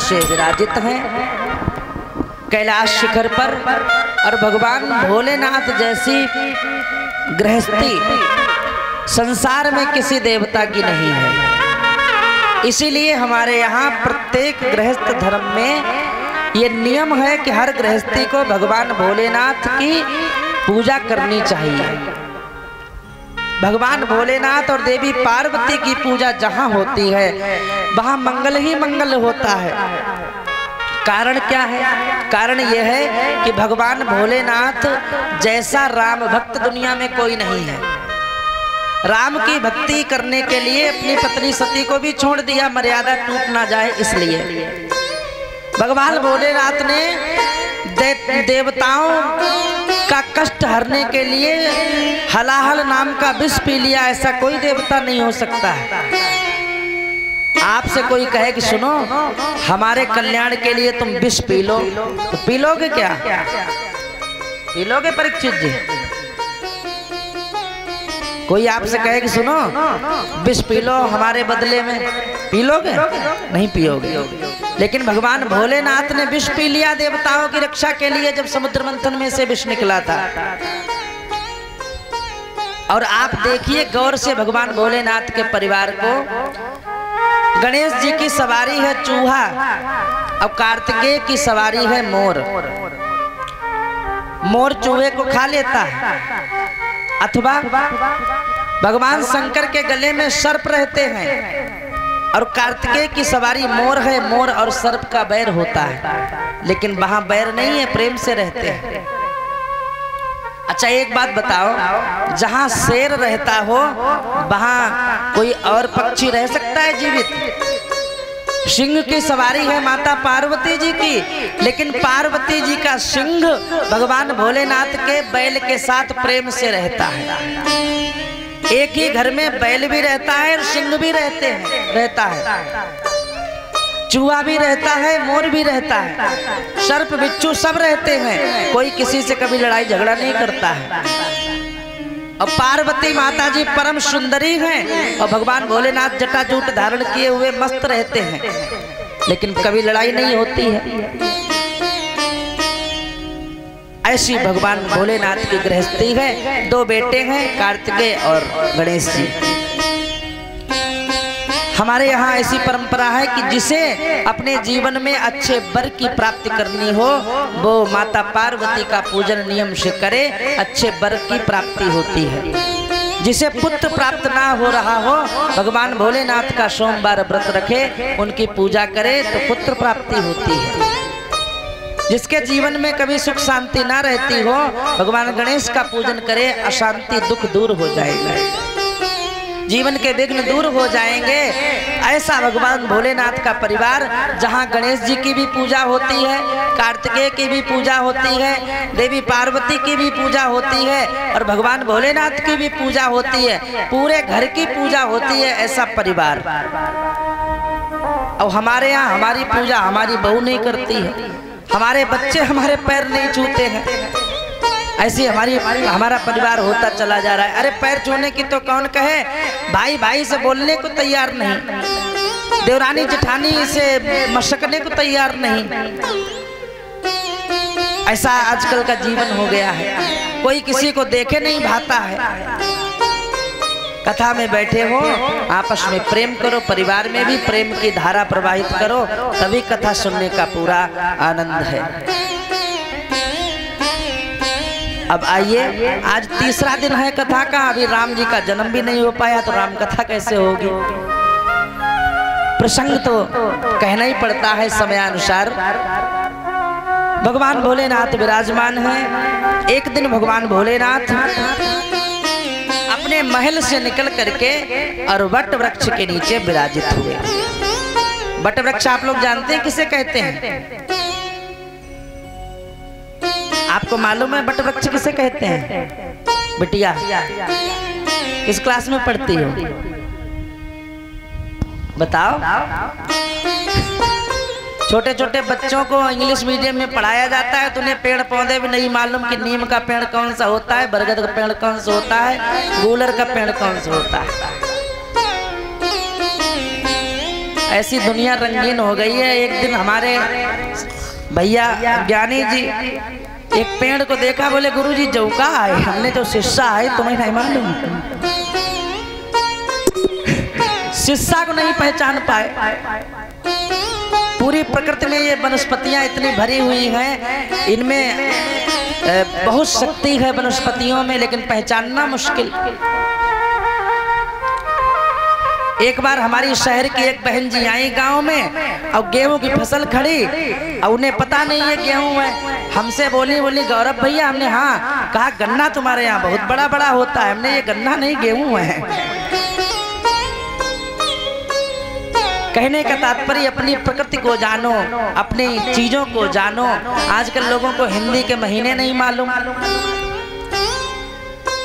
से विराजित हैं कैलाश शिखर पर। और भगवान भोलेनाथ जैसी गृहस्थी संसार में किसी देवता की नहीं है। इसीलिए हमारे यहाँ प्रत्येक गृहस्थ धर्म में ये नियम है कि हर गृहस्थी को भगवान भोलेनाथ की पूजा करनी चाहिए। भगवान भोलेनाथ और देवी पार्वती की पूजा जहाँ होती है वहाँ मंगल ही मंगल होता है। कारण क्या है? कारण यह है कि भगवान भोलेनाथ जैसा राम भक्त दुनिया में कोई नहीं है। राम की भक्ति करने के लिए अपनी पत्नी सती को भी छोड़ दिया, मर्यादा टूट ना जाए इसलिए। भगवान भोलेनाथ ने देवताओं का कष्ट हरने के लिए हलाहल नाम का विष पी लिया। ऐसा कोई देवता नहीं हो सकता है। आपसे कोई कहे कि सुनो हमारे कल्याण के लिए तुम विष पी लो, तो पी लोगे क्या? पी लोगे परीक्षित जी? कोई आपसे कहे कि सुनो विष पी लो हमारे बदले में, पी लोगे? नहीं पियोगे। लेकिन भगवान भोलेनाथ ने विष पी लिया देवताओं की रक्षा के लिए जब समुद्र मंथन में से विष निकला था। और आप देखिए गौर से भगवान भोलेनाथ के परिवार को। गणेश जी की सवारी है चूहा और कार्तिकेय की सवारी है मोर। मोर चूहे को खा लेता है, अथवा भगवान शंकर के गले में सर्प रहते हैं और कार्तिकेय की सवारी मोर है। मोर और सर्प का बैर होता है, लेकिन वहां बैर नहीं है, प्रेम से रहते हैं। अच्छा एक बात बताओ, जहां शेर रहता हो वहां कोई और पक्षी रह सकता है जीवित? सिंह की सवारी है माता पार्वती जी की, लेकिन पार्वती जी का सिंह भगवान भोलेनाथ के बैल के साथ प्रेम से रहता है। एक ही घर में बैल भी रहता है और सिंह भी रहता है, चूहा भी रहता है, मोर भी रहता है, सर्प बिच्छू सब रहते हैं। कोई किसी से कभी लड़ाई झगड़ा नहीं करता है। और पार्वती माता जी परम सुंदरी हैं और भगवान भोलेनाथ जटाजूट धारण किए हुए मस्त रहते हैं, लेकिन कभी लड़ाई नहीं होती है। ऐसी भगवान भोलेनाथ की गृहस्थी है। 2 बेटे हैं, कार्तिकेय और गणेश जी। हमारे यहाँ ऐसी परंपरा है कि जिसे अपने जीवन में अच्छे वर की प्राप्ति करनी हो वो माता पार्वती का पूजन नियम से करे, अच्छे वर की प्राप्ति होती है। जिसे पुत्र प्राप्त ना हो रहा हो भगवान भोलेनाथ का सोमवार व्रत रखे, उनकी पूजा करे तो पुत्र प्राप्ति होती है। जिसके जीवन में कभी सुख शांति ना रहती हो भगवान गणेश का पूजन करे, अशांति दुख दूर हो जाएगा, जीवन के विघ्न दूर हो जाएंगे। ऐसा भगवान भोलेनाथ का परिवार जहाँ गणेश जी की भी पूजा होती है, कार्तिकेय की भी पूजा होती है, देवी पार्वती की भी पूजा होती है और भगवान भोलेनाथ की भी पूजा होती है, पूरे घर की पूजा होती है, ऐसा परिवार। और हमारे यहाँ हमारी पूजा हमारी बहू नहीं करती है, हमारे बच्चे हमारे पैर नहीं छूते हैं। ऐसी हमारा परिवार होता चला जा रहा है। अरे पैर छूने की तो कौन कहे, भाई भाई से बोलने को तैयार नहीं, देवरानी जेठानी से मशकने को तैयार नहीं। ऐसा आजकल का जीवन हो गया है, कोई किसी को देखे नहीं भाता है। कथा में बैठे हो आपस में प्रेम करो, परिवार में भी प्रेम की धारा प्रवाहित करो, तभी कथा सुनने का पूरा आनंद है। अब आइए, आज तीसरा दिन है कथा का। अभी राम जी का जन्म भी नहीं हो पाया तो राम कथा कैसे होगी? प्रसंग तो कहना ही पड़ता है समयानुसार। भगवान भोलेनाथ विराजमान हैं। एक दिन भगवान भोलेनाथ अपने महल से निकल करके और वट वृक्ष के नीचे विराजित हुए। वट वृक्ष आप लोग जानते हैं किसे कहते हैं? आपको मालूम है वट वृक्ष किसे कहते हैं? बिटिया किस क्लास में पढ़ती हो बताओ? छोटे छोटे बच्चों को इंग्लिश मीडियम में पढ़ाया जाता है तो उन्हें पेड़ पौधे भी नहीं मालूम कि नीम का पेड़ कौन सा होता है, बरगद का पेड़ कौन सा होता है, गूलर का पेड़ कौन सा होता है। ऐसी दुनिया रंगीन हो गई है। एक दिन हमारे भैया ज्ञानी जी एक पेड़ को देखा, बोले गुरुजी जौका आए, हमने जो शिष्या आए तुम्हें नहीं मालूम। शिष्या को नहीं पहचान पाए। पूरी प्रकृति में ये वनस्पतियां इतनी भरी हुई हैं, इनमें बहुत शक्ति है वनस्पतियों में, लेकिन पहचानना मुश्किल। एक बार हमारी शहर की एक बहन जी आई गांव में, और गेहूं की फसल खड़ी, और उन्हें पता नहीं है गेहूं है। हमसे बोली गौरव भैया, हमने हाँ कहा गन्ना तुम्हारे यहाँ बहुत बड़ा बड़ा होता है। हमने ये गन्ना नहीं गेहूं है। कहने का तात्पर्य अपनी प्रकृति को जानो, अपनी चीजों को जानो। आजकल लोगों को हिंदी के महीने नहीं मालूम,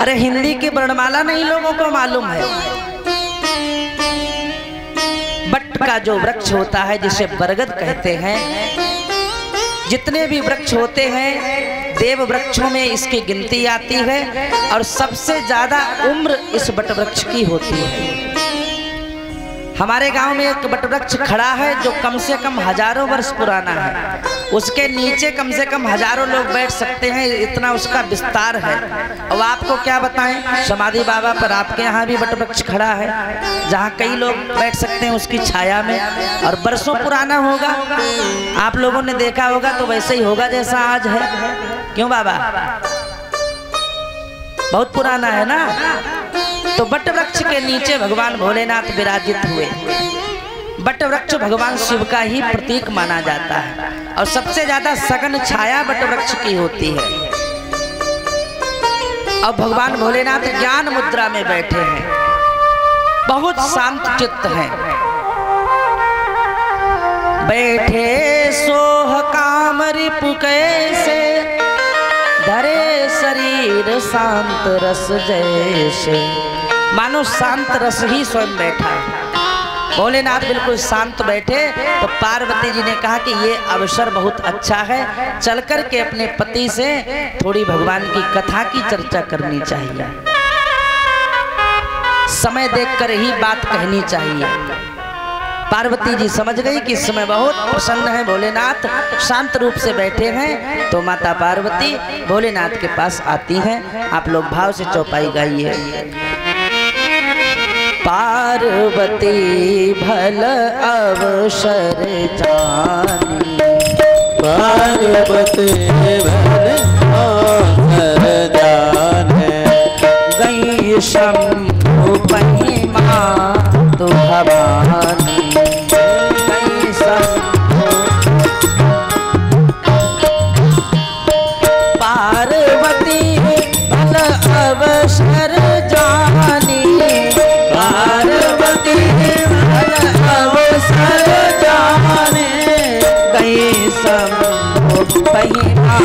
अरे हिंदी की वर्णमाला नहीं लोगों को मालूम है। बट का जो वृक्ष होता है जिसे बरगद कहते हैं, जितने भी वृक्ष होते हैं देव वृक्षों में इसकी गिनती आती है, और सबसे ज्यादा उम्र इस बट वृक्ष की होती है। हमारे गांव में एक बट वृक्ष खड़ा है जो कम से कम हजारों वर्ष पुराना है। उसके नीचे कम से कम हजारों लोग बैठ सकते हैं, इतना उसका विस्तार है। अब आपको क्या बताएं, समाधि बाबा पर आपके यहाँ भी बट वृक्ष खड़ा है जहाँ कई लोग बैठ सकते हैं उसकी छाया में, और बरसों पुराना होगा। आप लोगों ने देखा होगा तो वैसे ही होगा जैसा आज है। क्यों बाबा, बहुत पुराना है ना। तो बट वृक्ष के नीचे भगवान भोलेनाथ विराजित हुए। बट वृक्ष भगवान शिव का ही प्रतीक माना जाता है, और सबसे ज्यादा सघन छाया बट वृक्ष की होती है। और भगवान भोलेनाथ ज्ञान मुद्रा में बैठे हैं, बहुत शांत चित्त हैं। बैठे सोह काम रिपु कैसे, धरे शरीर शांत रस जैसे। मानो शांत रस ही स्वयं बैठा है। भोलेनाथ बिल्कुल शांत बैठे, तो पार्वती जी ने कहा कि ये अवसर बहुत अच्छा है, चलकर के अपने पति से थोड़ी भगवान की कथा की चर्चा करनी चाहिए। समय देखकर ही बात कहनी चाहिए। पार्वती जी समझ गई कि इस समय बहुत प्रसन्न है भोलेनाथ, शांत रूप से बैठे हैं। तो माता पार्वती भोलेनाथ के पास आती हैं। आप लोग भाव से चौपाई गाइए। पार्वती भल अवसर जानी, पार्वती भल अवसर जाने, गई शंभु महिमा तो भवानी। गई शंभु पार्वती भल अवसर जानी, पार्वती भल अवसर जाने, गई शंभु महिमा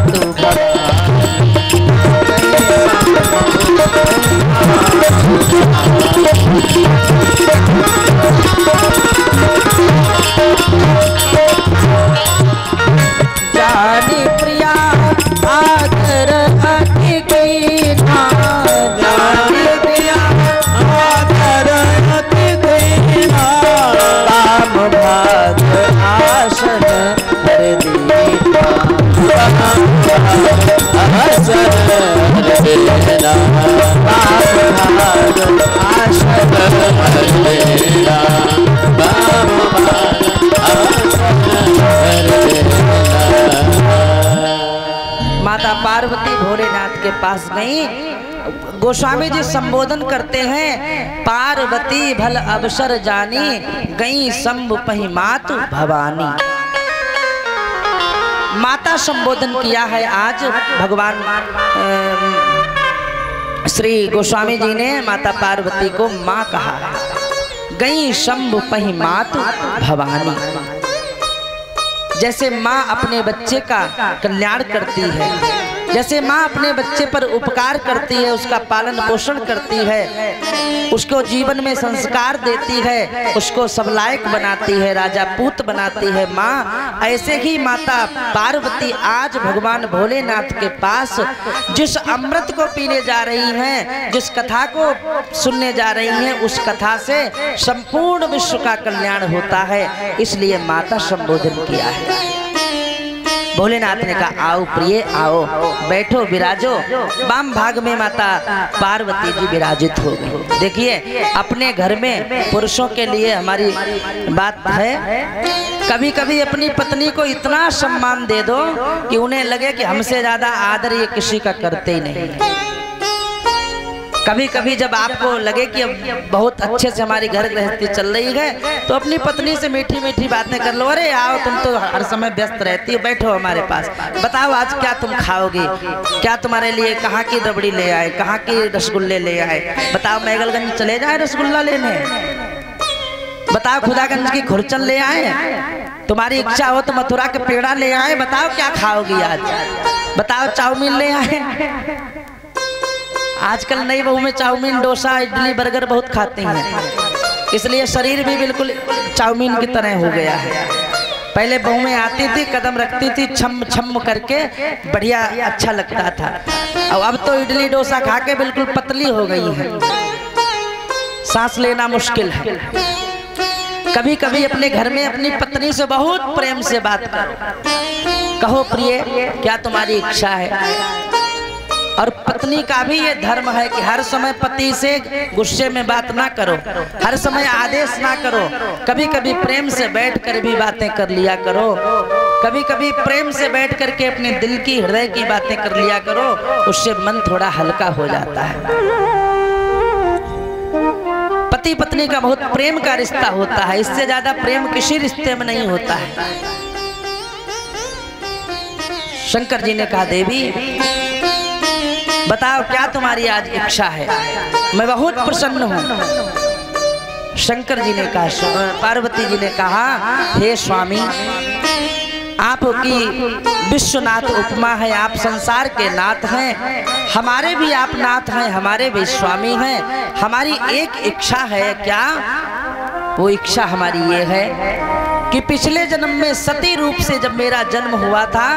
तो जानी प्रिया आदर अति कीना, जानी प्रिया आदर अति कीना, काम भाग आसन भर दीना, आसन भर दीना, काम भाग आसन भर दीना, काम भाग आसन भर दीना। माता पार्वती भोलेनाथ के पास गई। गोस्वामी जी संबोधन करते हैं, पार्वती भल अवसर जानी, गई शंभु पहि मातु भवानी। माता संबोधन किया है आज भगवान श्री गोस्वामी जी ने माता पार्वती को माँ कहा है। गई शंभु पहि मातु भवानी। जैसे माँ अपने बच्चे का कल्याण करती है, जैसे माँ अपने बच्चे पर उपकार करती है, उसका पालन पोषण करती है, उसको जीवन में संस्कार देती है, उसको सब लायक बनाती है, राजा पूत बनाती है माँ, ऐसे ही माता पार्वती आज भगवान भोलेनाथ के पास जिस अमृत को पीने जा रही हैं, जिस कथा को सुनने जा रही हैं, उस कथा से संपूर्ण विश्व का कल्याण होता है, इसलिए माता संबोधन किया है। भोलेनाथ ने कहा आओ प्रिय आओ, बैठो विराजो। वाम भाग में माता पार्वती जी विराजित हो गई। देखिए अपने घर में पुरुषों के लिए हमारी बात है, कभी कभी अपनी पत्नी को इतना सम्मान दे दो कि उन्हें लगे कि हमसे ज्यादा आदर ये किसी का करते ही नहीं। कभी कभी जब आपको लगे कि अब बहुत अच्छे से हमारी घर गृहस्थी चल रही है, तो अपनी पत्नी से मीठी मीठी बातें कर लो। अरे आओ, तुम तो हर समय व्यस्त रहती हो, बैठो हमारे पास, बताओ आज क्या तुम खाओगी, क्या तुम्हारे लिए कहाँ की रबड़ी ले आए, कहाँ की रसगुल्ले ले आए, बताओ मैगलगंज चले जाए रसगुल्ला लेने, बताओ खुदागंज की खुरचन ले आए, तुम्हारी इच्छा हो तो मथुरा के पेड़ा ले आए, बताओ क्या खाओगी आज, बताओ चाउमीन ले आए। आजकल नई बहू में चाउमीन डोसा इडली बर्गर बहुत खाते हैं, इसलिए शरीर भी बिल्कुल चाउमीन की तरह हो गया है। पहले बहू में आती थी, कदम रखती थी, छम छम करके बढ़िया अच्छा लगता था, और अब तो इडली डोसा खा के बिल्कुल पतली हो गई है, सांस लेना मुश्किल है। कभी कभी अपने घर में अपनी पत्नी से बहुत प्रेम से बात करो, कहो प्रिय क्या तुम्हारी इच्छा है। और पत्नी का भी ये धर्म है कि हर समय पति से गुस्से में बात ना करो, हर समय आदेश ना करो, कभी कभी प्रेम से बैठ कर भी बातें कर लिया करो, कभी कभी प्रेम से बैठ करके अपने दिल की हृदय की बातें कर लिया करो, उससे मन थोड़ा हल्का हो जाता है। पति पत्नी का बहुत प्रेम का रिश्ता होता है, इससे ज्यादा प्रेम किसी रिश्ते में नहीं होता है। शंकर जी ने कहा देवी बताओ क्या तुम्हारी आज इच्छा है, मैं बहुत प्रसन्न हूँ। शंकर जी ने कहा, पार्वती जी ने कहा हे स्वामी आपकी विश्वनाथ उपमा है, आप संसार के नाथ हैं, हमारे भी आप नाथ हैं, हमारे भी स्वामी हैं, हमारी एक इच्छा है। क्या? वो इच्छा हमारी ये है कि पिछले जन्म में सती रूप से जब मेरा जन्म हुआ था,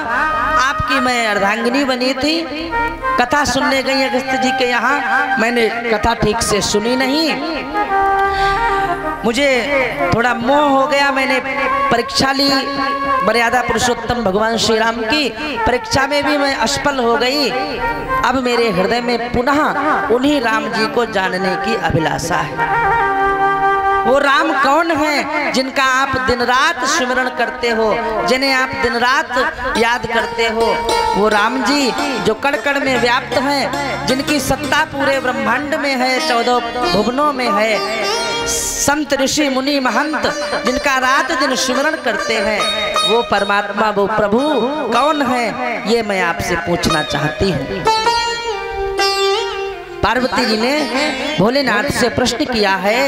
आपकी मैं अर्धांगिनी बनी थी, कथा सुनने गई अगस्त्य जी के यहाँ, मैंने कथा ठीक से सुनी नहीं, मुझे थोड़ा मोह हो गया, मैंने परीक्षा ली मर्यादा पुरुषोत्तम भगवान श्री राम की, परीक्षा में भी मैं असफल हो गई। अब मेरे हृदय में पुनः उन्हीं राम जी को जानने की अभिलाषा है। वो राम कौन है जिनका आप दिन रात स्मरण करते हो, जिन्हें आप दिन रात याद करते हो? वो राम जी जो कण कण में व्याप्त हैं, जिनकी सत्ता पूरे ब्रह्मांड में है, 14 भुवनों में है, संत ऋषि मुनि महंत जिनका रात दिन स्मरण करते हैं, वो परमात्मा वो प्रभु कौन है, ये मैं आपसे पूछना चाहती हूँ। पार्वती जी ने भोलेनाथ से प्रश्न किया है,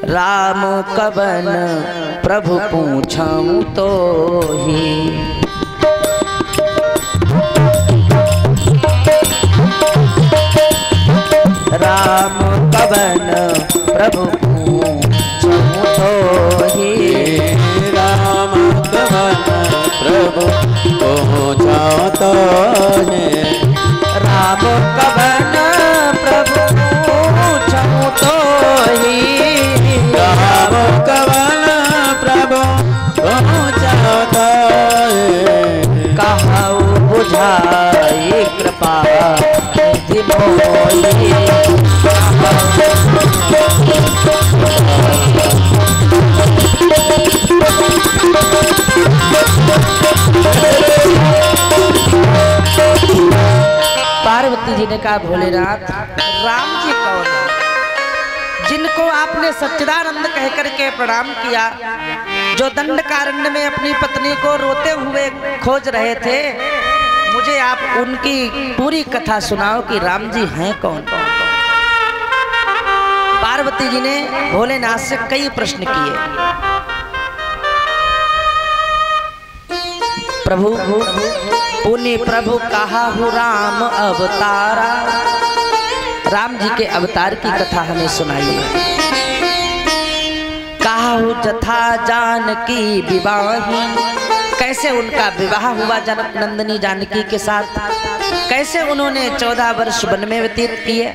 राम कवन प्रभु पूछूं तो ही, राम कवन प्रभु पूछूं तो ही, राम कवन प्रभु पूछूं तो ही, राम कवन प्रभु पूछूं तो ही, राम कवन प्रभु पूछूं तो ही, कहु बुझाई कृपा निधि मोहि, पार्वती जी ने कहा भोलेनाथ राम जी कौन है जिनको आपने सच्चिदानंद कह करके प्रणाम किया, जो दंडकारण्य में अपनी पत्नी को रोते हुए खोज रहे थे, मुझे आप उनकी पूरी कथा सुनाओ कि राम जी हैं कौन। पार्वती जी ने भोलेनाथ से कई प्रश्न किए। प्रभु पुनि प्रभु कहाहु राम अवतारा। राम जी के अवतार की कथा हमें सुनाइए। कहाहु जथा जानकी विवाही, कैसे उनका विवाह हुआ जनक नंदिनी जानकी के साथ, कैसे उन्होंने 14 वर्ष वन में व्यतीत किए,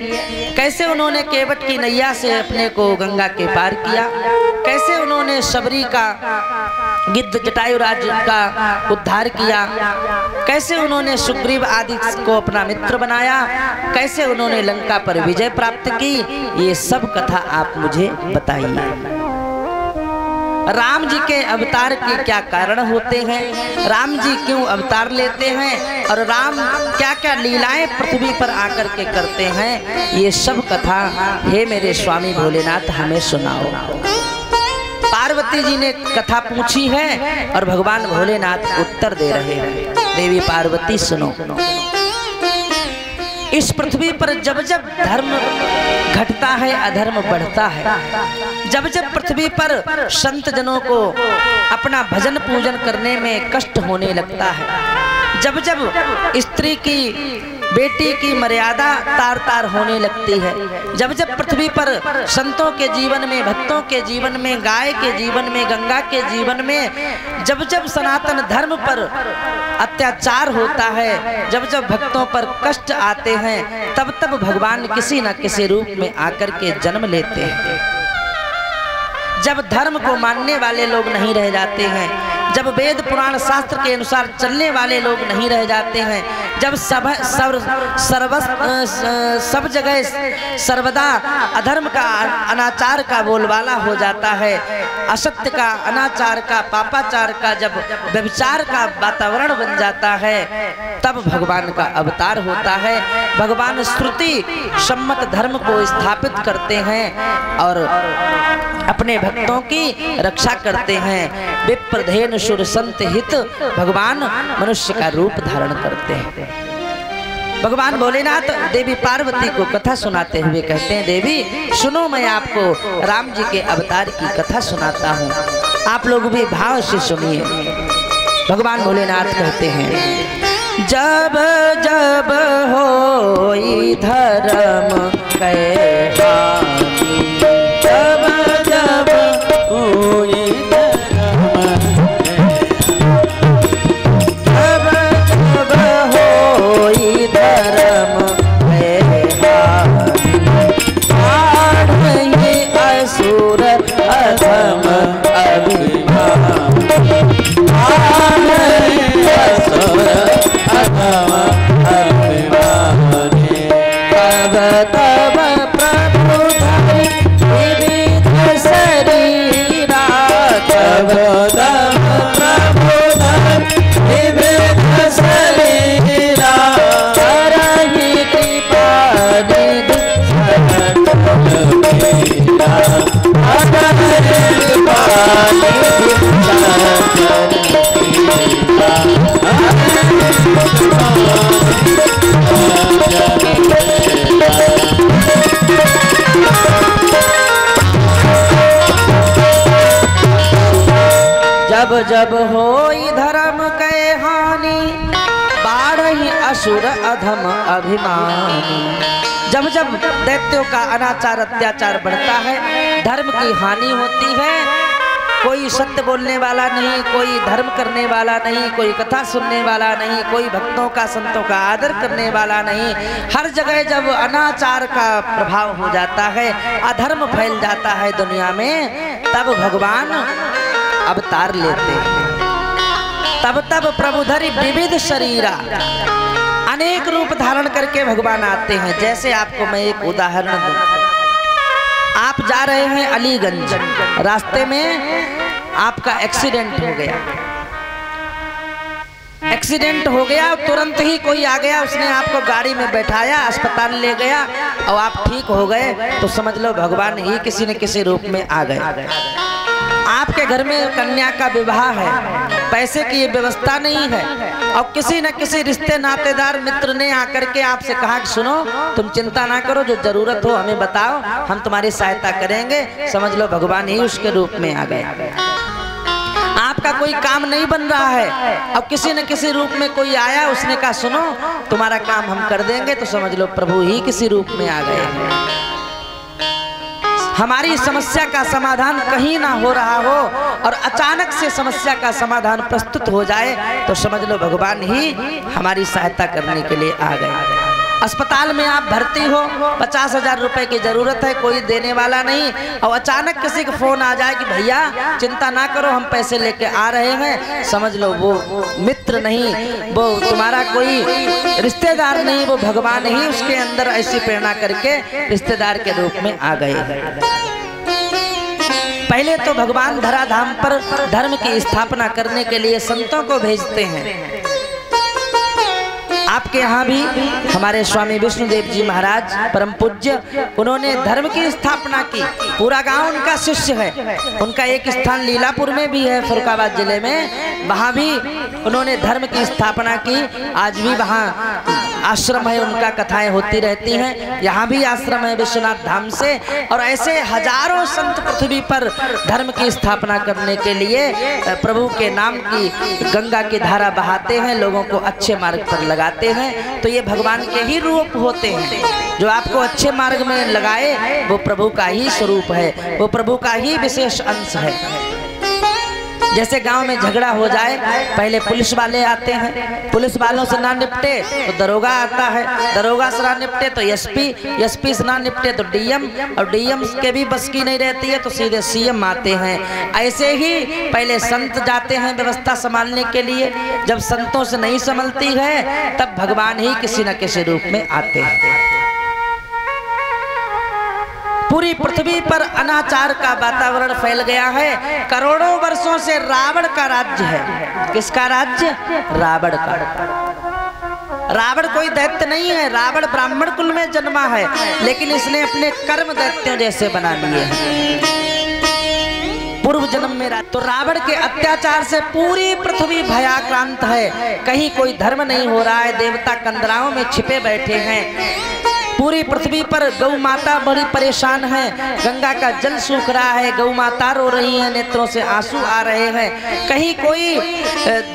कैसे उन्होंने केवट की नैया से अपने को गंगा के पार किया, कैसे उन्होंने शबरी का गिद्ध जटायुराज का उद्धार किया, कैसे उन्होंने सुग्रीव आदि को अपना मित्र बनाया, कैसे उन्होंने लंका पर विजय प्राप्त की, ये सब कथा आप मुझे बताइए। राम जी के अवतार के क्या कारण होते हैं, राम जी क्यों अवतार लेते हैं, और राम क्या क्या लीलाएं पृथ्वी पर आकर के करते हैं, ये सब कथा हे मेरे स्वामी भोलेनाथ हमें सुनाओ। पार्वती जी ने कथा पूछी है और भगवान भोलेनाथ उत्तर दे रहे हैं। देवी पार्वती सुनो, इस पृथ्वी पर जब जब धर्म घटता है अधर्म बढ़ता है, जब जब पृथ्वी पर संत जनों को अपना भजन पूजन करने में कष्ट होने लगता है, जब जब स्त्री की बेटी की मर्यादा तार तार होने लगती है, जब जब पृथ्वी पर संतों के जीवन में, भक्तों के जीवन में, गाय के जीवन में, गंगा के जीवन में जब जब सनातन धर्म पर अत्याचार होता है, जब जब भक्तों पर कष्ट आते हैं, तब तब भगवान किसी न किसी रूप में आकर के जन्म लेते हैं। जब धर्म को मानने वाले लोग नहीं रह जाते हैं, जब वेद पुराण शास्त्र के अनुसार चलने वाले लोग नहीं रह जाते हैं, जब सब जगह सर्वदा अधर्म का अनाचार का बोलबाला हो जाता है, असत्य का, अनाचार का, पापाचार का जब व्यभिचार का वातावरण बन जाता है, तब भगवान का अवतार होता है। भगवान श्रुति सम्मत धर्म को स्थापित करते हैं और अपने भक्तों की रक्षा करते हैं। विप्रधेन सुर संत हित भगवान मनुष्य का रूप धारण करते हैं। भगवान भोलेनाथ देवी पार्वती को कथा सुनाते हुए कहते हैं, देवी सुनो, मैं आपको राम जी के अवतार की कथा सुनाता हूँ, आप लोग भी भाव से सुनिए। भगवान भोलेनाथ कहते हैं, जब जब होई धर्म के हानि, जब जब होई जब जब होई धर्म के हानि, बाढ़हि असुर अधम अभिमानी। जब जब दैत्यों का अनाचार अत्याचार बढ़ता है, धर्म की हानि होती है, कोई सत्य बोलने वाला नहीं, कोई धर्म करने वाला नहीं, कोई कथा सुनने वाला नहीं, कोई भक्तों का संतों का आदर करने वाला नहीं, हर जगह जब अनाचार का प्रभाव हो जाता है, अधर्म फैल जाता है दुनिया में, तब भगवान अवतार लेते हैं। तब प्रभुधरि विविध शरीरा, अनेक रूप धारण करके भगवान आते हैं। जैसे आपको मैं एक उदाहरण दूं, आप जा रहे हैं अलीगंज, रास्ते में आपका एक्सीडेंट हो गया, एक्सीडेंट हो गया, तुरंत ही कोई आ गया, उसने आपको गाड़ी में बैठाया, अस्पताल ले गया और आप ठीक हो गए, तो समझ लो भगवान ही किसी न किसी रूप में आ गए। आपके घर में कन्या का विवाह है, पैसे की व्यवस्था नहीं है, और किसी न किसी रिश्ते नातेदार मित्र ने आकर के आपसे कहा कि सुनो, तुम चिंता ना करो, जो जरूरत हो हमें बताओ, हम तुम्हारी सहायता करेंगे। समझ लो भगवान ही उसके रूप में आ गए। आप आपका कोई काम नहीं बन रहा है, अब किसी न किसी रूप में कोई आया, उसने कहा सुनो तुम्हारा काम हम कर देंगे, तो समझ लो प्रभु ही किसी रूप में आ गए हैं। हमारी समस्या का समाधान कहीं ना हो रहा हो और अचानक से समस्या का समाधान प्रस्तुत हो जाए, तो समझ लो भगवान ही हमारी सहायता करने के लिए आ गए। अस्पताल में आप भर्ती हो, 50,000 रुपए की जरूरत है, कोई देने वाला नहीं, और अचानक किसी का फोन आ जाए कि भैया चिंता ना करो हम पैसे लेके आ रहे हैं, समझ लो वो मित्र नहीं, वो तुम्हारा कोई रिश्तेदार नहीं, वो भगवान ही उसके अंदर ऐसी प्रेरणा करके रिश्तेदार के रूप में आ गए। पहले तो भगवान धराधाम पर धर्म की स्थापना करने के लिए संतों को भेजते हैं। आपके यहाँ भी हमारे स्वामी विष्णुदेव जी महाराज परम पूज्य, उन्होंने धर्म की स्थापना की। पूरा गांव उनका शिष्य है। उनका एक स्थान लीलापुर में भी है, फरुखाबाद जिले में, वहां भी उन्होंने धर्म की स्थापना की। आज भी वहां आश्रम है, उनका कथाएं होती रहती हैं। यहाँ भी आश्रम है विश्वनाथ धाम से, और ऐसे हजारों संत पृथ्वी पर धर्म की स्थापना करने के लिए प्रभु के नाम की गंगा की धारा बहाते हैं, लोगों को अच्छे मार्ग पर लगाते हैं। तो ये भगवान के ही रूप होते हैं। जो आपको अच्छे मार्ग में लगाए वो प्रभु का ही स्वरूप है, वो प्रभु का ही विशेष अंश है। जैसे गांव में झगड़ा हो जाए, पहले पुलिस वाले आते हैं, पुलिस वालों से ना निपटे तो दरोगा आता है, दरोगा से ना निपटे तो एसपी, एसपी से ना निपटे तो डीएम, और डीएम के भी बस की नहीं रहती है तो सीधे सीएम आते हैं। ऐसे ही पहले संत जाते हैं व्यवस्था संभालने के लिए। जब संतों से नहीं संभलती है तब भगवान ही किसी न किसी रूप में आते हैं। पूरी पृथ्वी पर अनाचार का वातावरण फैल गया है। करोड़ों वर्षों से रावण का राज्य है। किसका राज्य? रावण का। रावण कोई दैत्य नहीं है, रावण ब्राह्मण कुल में जन्मा है, लेकिन इसने अपने कर्म दैत्यों जैसे बना लिए हैं पूर्व जन्म में। तो रावण के अत्याचार से पूरी पृथ्वी भयाक्रांत है। कहीं कोई धर्म नहीं हो रहा है, देवता कंदराओं में छिपे बैठे हैं। पूरी पृथ्वी पर गौ माता बड़ी परेशान है, गंगा का जल सूख रहा है, गौ माता रो रही है, नेत्रों से आंसू आ रहे हैं। कहीं कोई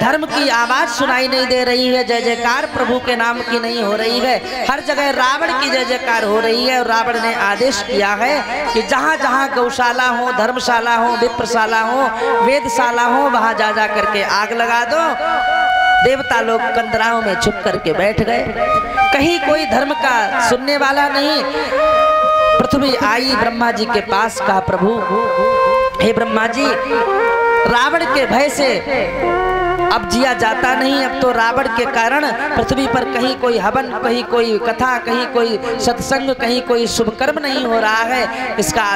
धर्म की आवाज सुनाई नहीं दे रही है, जय जयकार प्रभु के नाम की नहीं हो रही है। हर जगह रावण की जय जयकार हो रही है। और रावण ने आदेश किया है कि जहाँ जहाँ गौशाला हो, धर्मशाला हो, विप्रशाला हो, वेदशाला हो, वहां जा जा करके आग लगा दो। देवता लोग कंदराओं में छुप करके बैठ गए। कहीं कोई धर्म का सुनने वाला नहीं। पृथ्वी आई ब्रह्मा जी के पास, कहा प्रभु हे ब्रह्मा जी, रावण के भय से अब जिया जाता नहीं। अब तो रावण के कारण पृथ्वी पर कहीं कोई हवन, कहीं कोई कथा, कहीं कोई सत्संग, कहीं कोई शुभ कर्म नहीं हो रहा है। इसका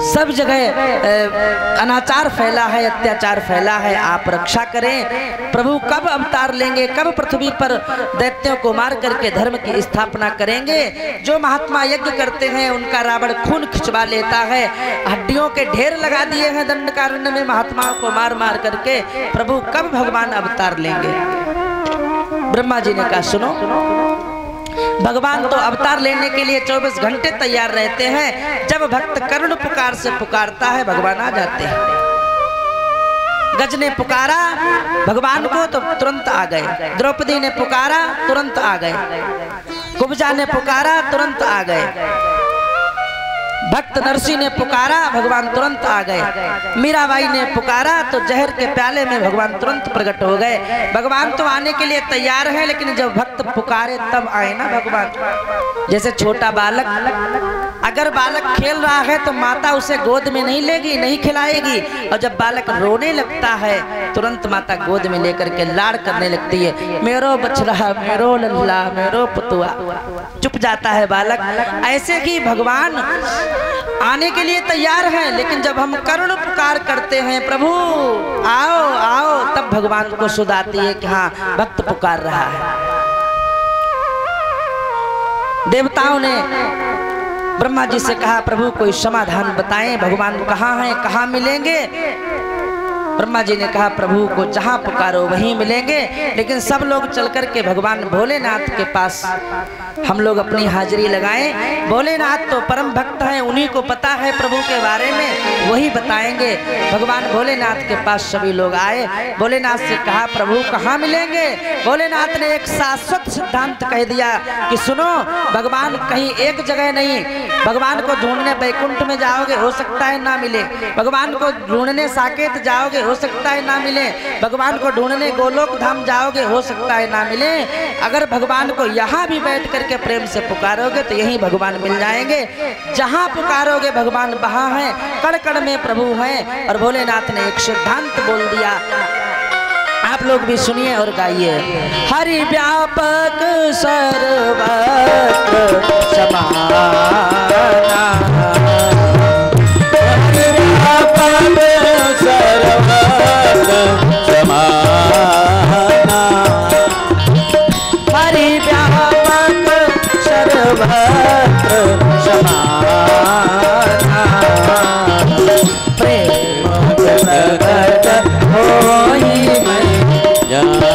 सब जगह अनाचार फैला है, अत्याचार फैला है। आप रक्षा करें। प्रभु कब अवतार लेंगे, कब पृथ्वी पर दैत्यों को मार करके धर्म की स्थापना करेंगे? जो महात्मा यज्ञ करते हैं उनका रावण खून खिंचवा लेता है। हड्डियों के ढेर लगा दिए हैं दंडकारण्य में महात्माओं को मार मार करके। प्रभु कब भगवान अवतार लेंगे? ब्रह्मा जी ने कहा सुनो, भगवान तो अवतार लेने के लिए 24 घंटे तैयार रहते हैं। जब भक्त करुण पुकार से पुकारता है भगवान आ जाते हैं। गज ने पुकारा भगवान को तो तुरंत आ गए। द्रौपदी ने पुकारा तुरंत आ गए। कुब्जा ने पुकारा तुरंत आ गए। भक्त नरसिंह ने पुकारा भगवान तुरंत आ गए। मीराबाई ने पुकारा तो जहर के प्याले में भगवान तुरंत प्रकट हो गए। भगवान तो आने के लिए तैयार है, लेकिन जब भक्त पुकारे तब आए ना भगवान। जैसे छोटा बालक, अगर बालक खेल रहा है तो माता उसे गोद में नहीं लेगी, नहीं खिलाएगी, और जब बालक रोने लगता है तुरंत माता गोद में लेकर के लाड़ करने लगती है। मेरो बछड़ा, मेरो लल्ला, मेरो पुतुआ। चुप जाता है बालक। ऐसे ही भगवान आने के लिए तैयार हैं, लेकिन जब हम करुण पुकार करते हैं प्रभु आओ आओ, तब भगवान को सुध आती है कि हाँ भक्त पुकार रहा है। देवताओं ने ब्रह्मा जी से कहा प्रभु कोई समाधान बताएं, भगवान कहाँ हैं, कहाँ मिलेंगे? ब्रह्मा जी ने कहा प्रभु को जहाँ पुकारो वहीं मिलेंगे, लेकिन सब लोग चल कर के भगवान भोलेनाथ के पास हम लोग अपनी हाजिरी लगाएं। भोलेनाथ तो परम भक्त हैं, उन्हीं को पता है प्रभु के बारे में, वही बताएंगे। भगवान भोलेनाथ के पास सभी लोग आए। भोलेनाथ से कहा प्रभु कहाँ मिलेंगे? भोलेनाथ ने एक शाश्वत सिद्धांत कह दिया कि सुनो, भगवान कहीं एक जगह नहीं, भगवान को ढूंढने बैकुंठ में जाओगे हो सकता है ना मिले, भगवान को ढूंढने साकेत जाओगे हो सकता है ना मिले, भगवान को ढूंढने गोलोक धाम जाओगे हो सकता है ना मिले। अगर भगवान को यहाँ भी बैठ करके प्रेम से पुकारोगे तो यहीं भगवान मिल जाएंगे। जहाँ पुकारोगे भगवान वहाँ है, कण कण में प्रभु है। और भोलेनाथ ने एक सिद्धांत बोल दिया, आप लोग भी सुनिए और गाइए। हरि व्यापक सर्वत्र समाना, हरि व्यापक सर्वत्र समाना, हरि व्यापक सर्वत्र समाना, प्रेम प्रकट होई मैं जाना,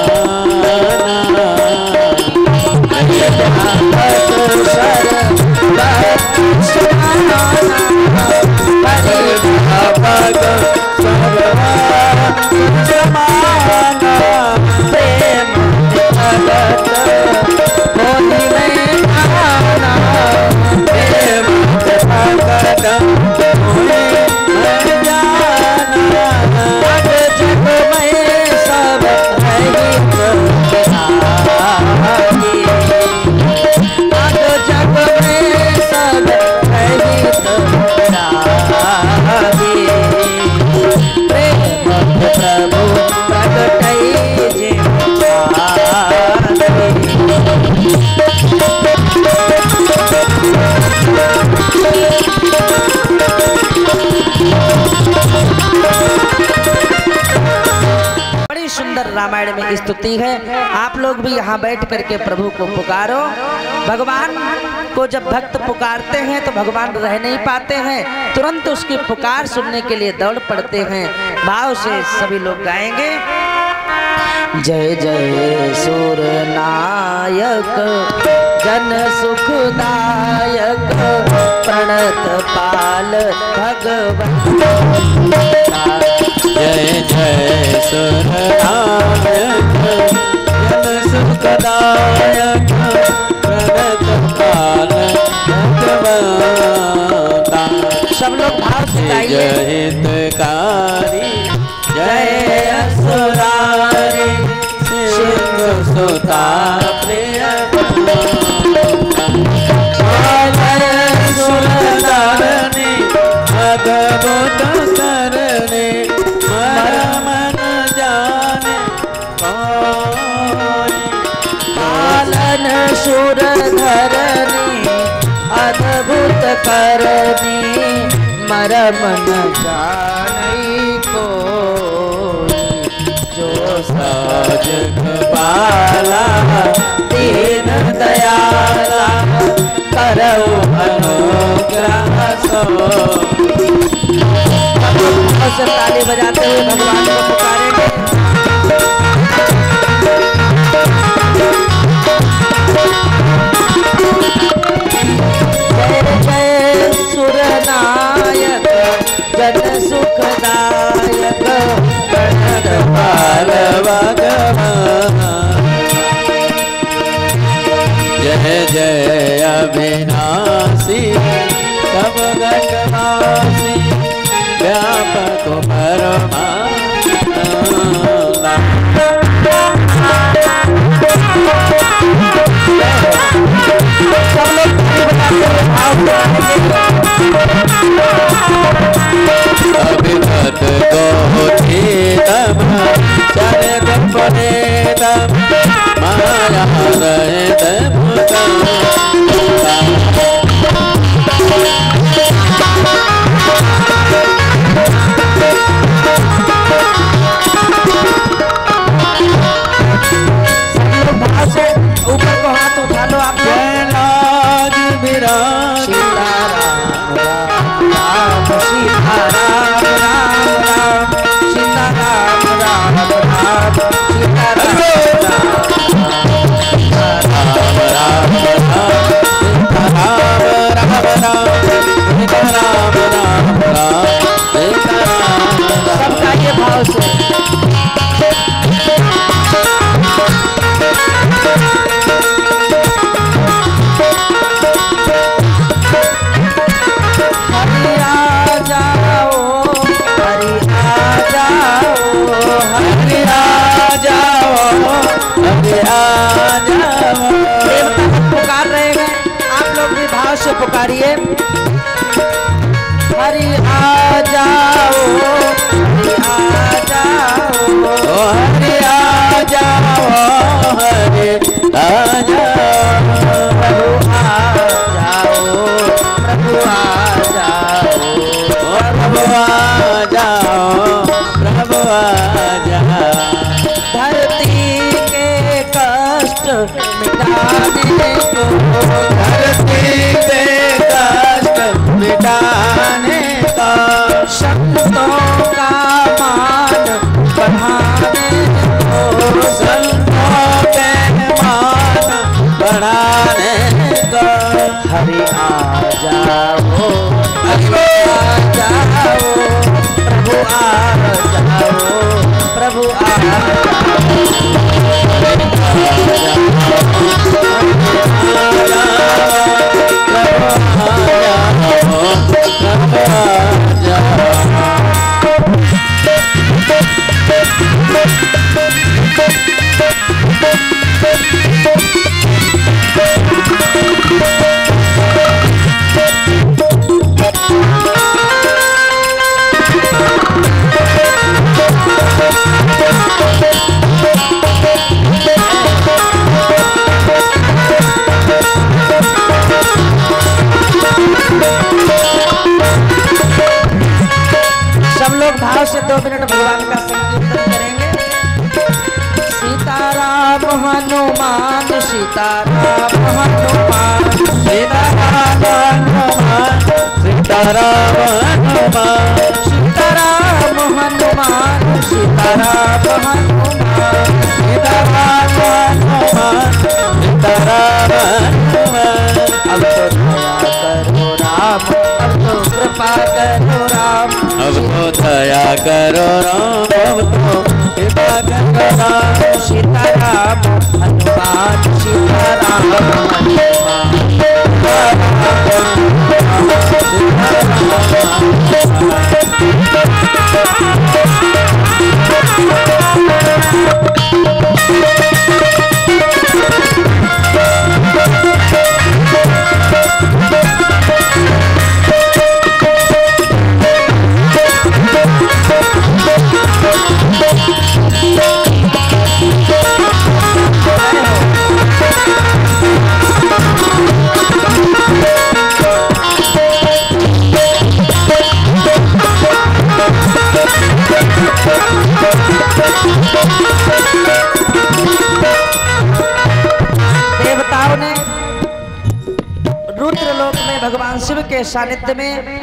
रामायण में स्तुति है। आप लोग भी यहाँ बैठ करके प्रभु को पुकारो। भगवान को जब भक्त पुकारते हैं तो भगवान रह नहीं पाते हैं, तुरंत उसकी पुकार सुनने के लिए दौड़ पड़ते हैं। भाव से सभी लोग गाएंगे। जय जय सुर नायक जन सुखदायक प्रणत पाल भगवान। जय जय सुर नायक जन सुखदायक प्रणत पाल भगवान। सब लोग भाव से गाइए। जय हितकारी जय असुरारी सिंह सुता प्रिय सुरतारणी अद्भुत करने मन जाने पालन सुर धरनी अद्भुत करनी मरम न जाने को जो साजन पाला दीन दयाला करो अनुग्रह सो। ताली बजाते हुए भगवान को पुकारेंगे। जय जय सुरनायक जन सुखदायक प्रणत पाल भगवान। जय जय अविनाशी सब घटवासी व्यापक परमात्मा। अभिमत गोचीतम चरण पनेतम माया रहित भूतम। ऊपर को हाथ उठा लो आप। लाज विराज सीताराम राम राम सीताराम राम राम सीताराम धरती पे कष्ट मिटाने का, संतों का मान बढ़ाने को, संतों के मान बढ़ाने का। हरि आ जाओ, हरि आ जाओ, प्रभु आ जाओ, प्रभु आ सब लोग भाव से 2 मिनट भगवान का संकीर्तन करेंगे। सीताराम हनुमान, सीताराम हनुमान, सीताराम हनुमान, सीताराम हनुमान, सीताराम हनुमान, सीताराम हनुमान, सीताराम हनुमान, सीताराम हनुमान। अब तो दया करो राम, अब तो कृपा करो राम, अब तो दया करो राम, अब तो कृपा करो राम। सीताराम हनुमान, सीताराम हनुमान, देवताओं ने रुद्रलोक में भगवान शिव के सानिध्य में